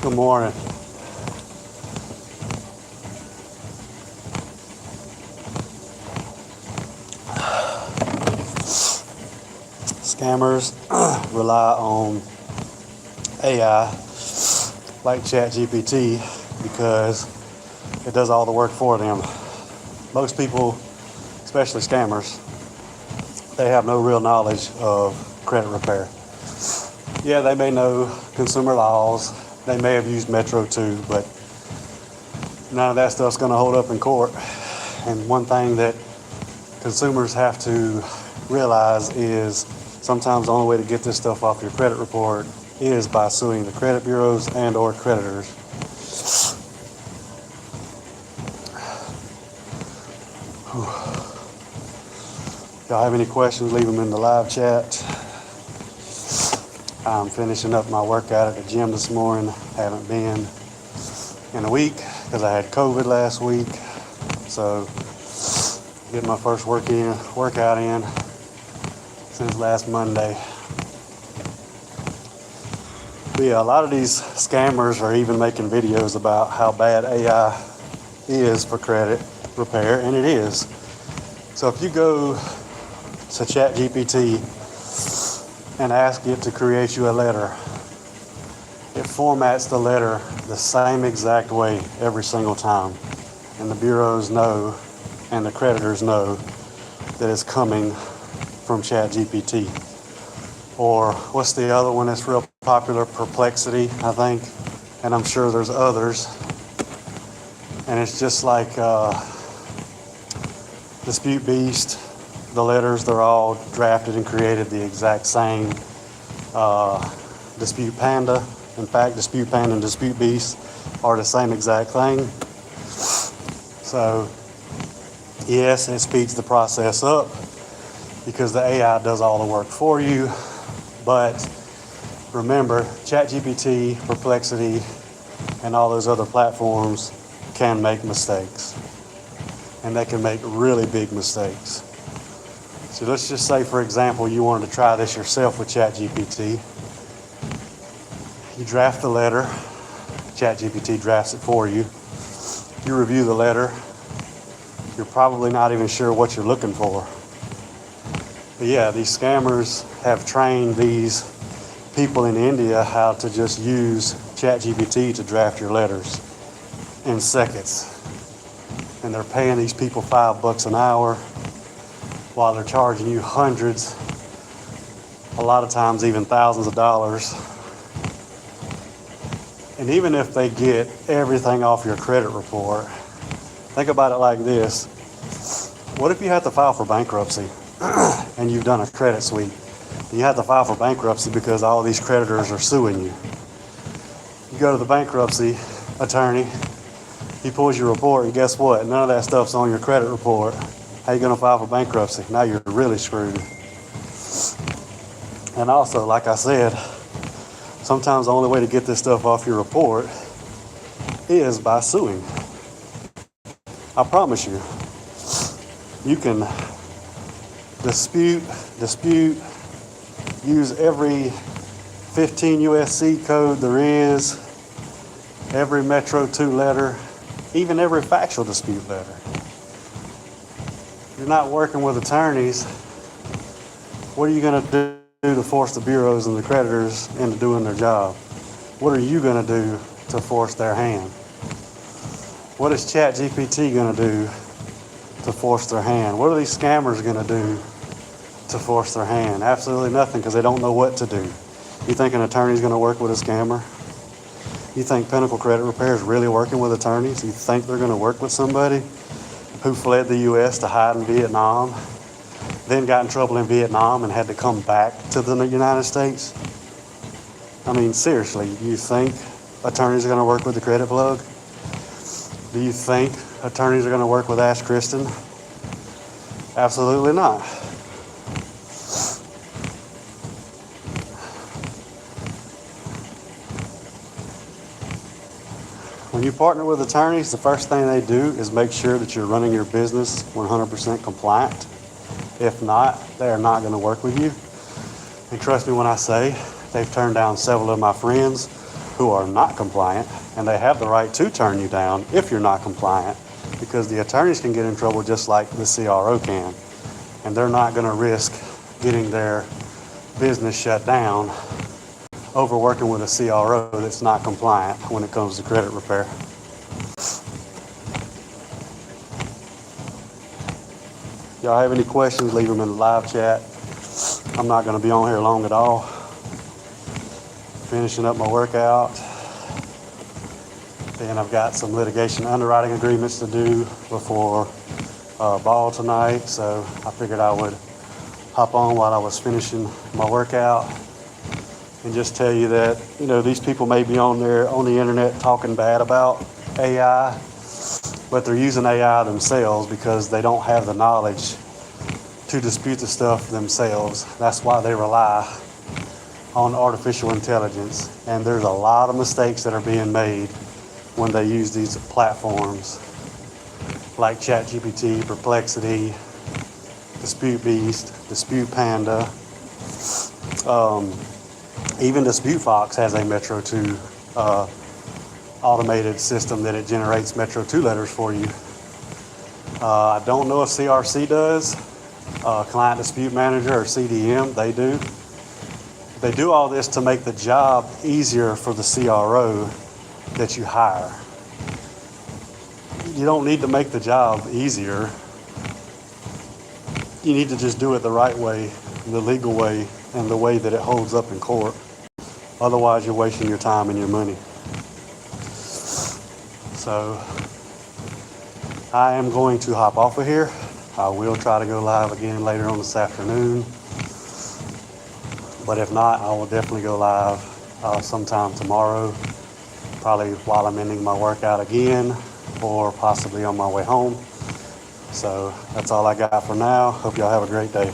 Good morning. Scammers rely on AI like ChatGPT because it does all the work for them. Most people, especially scammers, they have no real knowledge of credit repair. Yeah, they may know consumer laws, they may have used Metro 2, but none of that stuff's going to hold up in court. And one thing that consumers have to realize is sometimes the only way to get this stuff off your credit report is by suing the credit bureaus and or creditors. If y'all have any questions, leave them in the live chat. I'm finishing up my workout at the gym this morning. Haven't been in a week because I had COVID last week. So get my first workout in since last Monday. But yeah, a lot of these scammers are even making videos about how bad AI is for credit repair, and it is. So if you go to ChatGPT and ask it to create you a letter, it formats the letter the same exact way every single time. And the bureaus know and the creditors know that it's coming from ChatGPT. Or what's the other one that's real popular? Perplexity, I think. And I'm sure there's others. And it's just like Dispute Beast. The letters, they're all drafted and created the exact same. Dispute Panda. In fact, Dispute Panda and Dispute Beast are the same exact thing. So, yes, it speeds the process up because the AI does all the work for you. But remember, ChatGPT, Perplexity, and all those other platforms can make mistakes. And they can make really big mistakes. So let's just say, for example, you wanted to try this yourself with ChatGPT. You draft the letter. ChatGPT drafts it for you. You review the letter. You're probably not even sure what you're looking for. But yeah, these scammers have trained these people in India how to just use ChatGPT to draft your letters in seconds. And they're paying these people $5 an hour while they're charging you hundreds, a lot of times even thousands of dollars. And even if they get everything off your credit report, think about it like this. What if you had to file for bankruptcy and you've done a credit sweep? You have to file for bankruptcy because all these creditors are suing you. You go to the bankruptcy attorney, he pulls your report, and guess what? None of that stuff's on your credit report. How you going to file for bankruptcy? Now you're really screwed. And also, like I said, sometimes the only way to get this stuff off your report is by suing. I promise you. You can dispute, use every 15 USC code there is, every Metro 2 letter, even every factual dispute letter. You're not working with attorneys. What are you going to do to force the bureaus and the creditors into doing their job? What are you going to do to force their hand? What is ChatGPT going to do to force their hand? What are these scammers going to do to force their hand? Absolutely nothing, because they don't know what to do. You think an attorney's going to work with a scammer? You think Pinnacle Credit Repair is really working with attorneys? You think they're going to work with somebody who fled the U.S. to hide in Vietnam, then got in trouble in Vietnam and had to come back to the United States? I mean, seriously, you think attorneys are going to work with the credit plug? Do you think attorneys are going to work with Ash Kristen? Absolutely not. When you partner with attorneys, the first thing they do is make sure that you're running your business 100% compliant. If not, they are not going to work with you. And trust me when I say, they've turned down several of my friends who are not compliant, and they have the right to turn you down if you're not compliant, because the attorneys can get in trouble just like the CRO can, and they're not going to risk getting their business shut down over working with a CRO that's not compliant when it comes to credit repair. Y'all have any questions, leave them in the live chat. I'm not going to be on here long at all. Finishing up my workout. Then I've got some litigation underwriting agreements to do before ball tonight, so I figured I would hop on while I was finishing my workout and just tell you that, you know, these people may be on the internet talking bad about AI, but they're using AI themselves because they don't have the knowledge to dispute the stuff themselves. That's why they rely on artificial intelligence. And there's a lot of mistakes that are being made when they use these platforms like ChatGPT, Perplexity, Dispute Beast, Dispute Panda. Even Dispute Fox has a Metro 2 automated system that it generates Metro 2 letters for you. I don't know if CRC does, Client Dispute Manager or CDM, they do. They do all this to make the job easier for the CRO that you hire. You don't need to make the job easier. You need to just do it the right way, the legal way, and the way that it holds up in court. Otherwise, you're wasting your time and your money. So, I am going to hop off of here. I will try to go live again later on this afternoon. But if not, I will definitely go live sometime tomorrow, probably while I'm ending my workout again, or possibly on my way home. So that's all I got for now. Hope y'all have a great day.